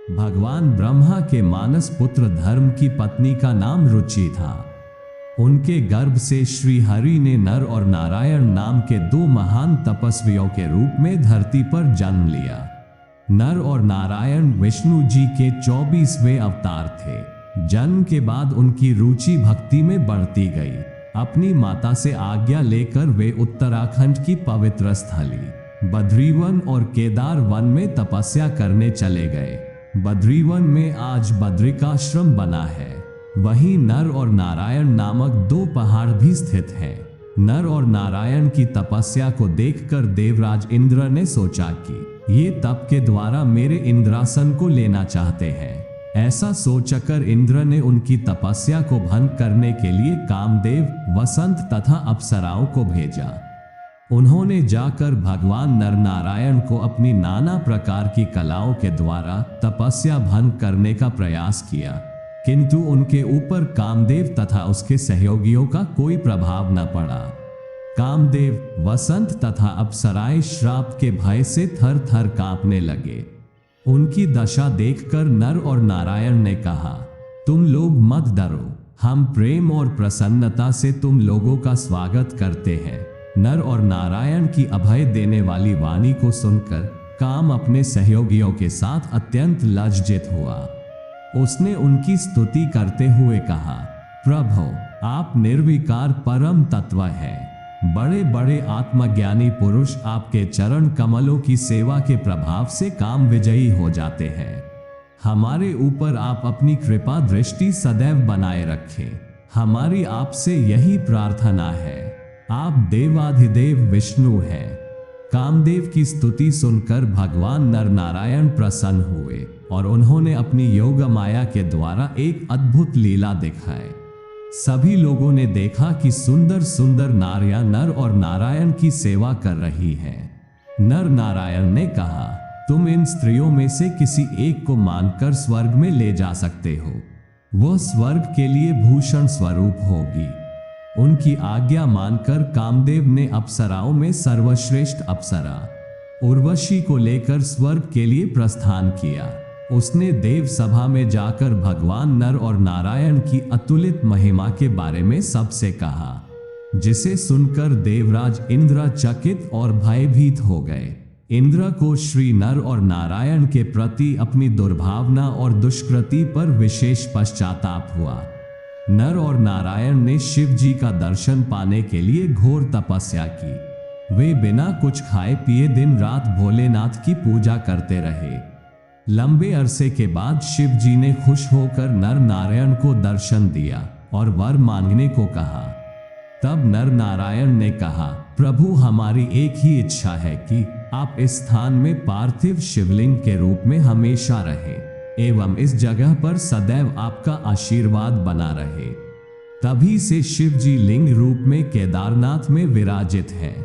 भगवान ब्रह्मा के मानस पुत्र धर्म की पत्नी का नाम रुचि था। उनके गर्भ से श्री हरि ने नर और नारायण नाम के दो महान तपस्वियों के रूप में धरती पर जन्म लिया। नर और नारायण विष्णु जी के 24वें अवतार थे। जन्म के बाद उनकी रुचि भक्ति में बढ़ती गई। अपनी माता से आज्ञा लेकर वे उत्तराखंड की पवित्र स्थली बद्रीवन और केदार वन में तपस्या करने चले गए। बद्रीवन में आज बद्रिकाश्रम बना है। वहीं नर और नारायण नामक दो पहाड़ भी स्थित हैं। नर और नारायण की तपस्या को देखकर देवराज इंद्र ने सोचा कि ये तप के द्वारा मेरे इंद्रासन को लेना चाहते हैं। ऐसा सोचकर इंद्र ने उनकी तपस्या को भंग करने के लिए कामदेव, वसंत तथा अप्सराओं को भेजा। उन्होंने जाकर भगवान नर नारायण को अपनी नाना प्रकार की कलाओं के द्वारा तपस्या भंग करने का प्रयास किया, किंतु उनके ऊपर कामदेव तथा उसके सहयोगियों का कोई प्रभाव न पड़ा। कामदेव, वसंत तथा अप्सराएं श्राप के भय से थर थर कांपने लगे। उनकी दशा देखकर नर और नारायण ने कहा, तुम लोग मत डरो, हम प्रेम और प्रसन्नता से तुम लोगों का स्वागत करते हैं। नर और नारायण की अभय देने वाली वाणी को सुनकर काम अपने सहयोगियों के साथ अत्यंत लज्जित हुआ। उसने उनकी स्तुति करते हुए कहा, प्रभु, आप निर्विकार परम तत्व हैं। बड़े बड़े आत्मज्ञानी पुरुष आपके चरण कमलों की सेवा के प्रभाव से काम विजयी हो जाते हैं। हमारे ऊपर आप अपनी कृपा दृष्टि सदैव बनाए रखें। हमारी आपसे यही प्रार्थना है। आप देवाधिदेव विष्णु हैं। कामदेव की स्तुति सुनकर भगवान नर नारायण प्रसन्न हुए और उन्होंने अपनी योग माया के द्वारा एक अद्भुत लीला दिखाई। सभी लोगों ने देखा कि सुंदर सुंदर नारियां नर और नारायण की सेवा कर रही हैं। नर नारायण ने कहा, तुम इन स्त्रियों में से किसी एक को मानकर स्वर्ग में ले जा सकते हो। वह स्वर्ग के लिए भूषण स्वरूप होगी। उनकी आज्ञा मानकर कामदेव ने अप्सराओं में सर्वश्रेष्ठ अप्सरा उर्वशी को लेकर स्वर्ग के लिए प्रस्थान किया। उसने देव सभा में जाकर भगवान नर और नारायण की अतुलित महिमा के बारे में सबसे कहा, जिसे सुनकर देवराज इंद्र चकित और भयभीत हो गए। इंद्र को श्री नर और नारायण के प्रति अपनी दुर्भावना और दुष्कृति पर विशेष पश्चाताप हुआ। नर और नारायण ने शिव जी का दर्शन पाने के लिए घोर तपस्या की। वे बिना कुछ खाए पिए दिन रात भोलेनाथ की पूजा करते रहे। लंबे अरसे के बाद शिव जी ने खुश होकर नर नारायण को दर्शन दिया और वर मांगने को कहा। तब नर नारायण ने कहा, प्रभु, हमारी एक ही इच्छा है कि आप इस स्थान में पार्थिव शिवलिंग के रूप में हमेशा रहें एवं इस जगह पर सदैव आपका आशीर्वाद बना रहे। तभी से शिव जी लिंग रूप में केदारनाथ में विराजित हैं।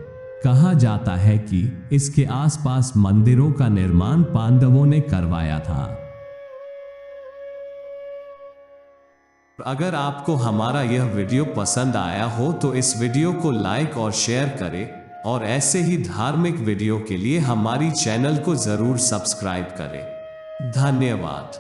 कहा जाता है कि इसके आसपास मंदिरों का निर्माण पांडवों ने करवाया था। अगर आपको हमारा यह वीडियो पसंद आया हो तो इस वीडियो को लाइक और शेयर करें और ऐसे ही धार्मिक वीडियो के लिए हमारी चैनल को जरूर सब्सक्राइब करें। धन्यवाद।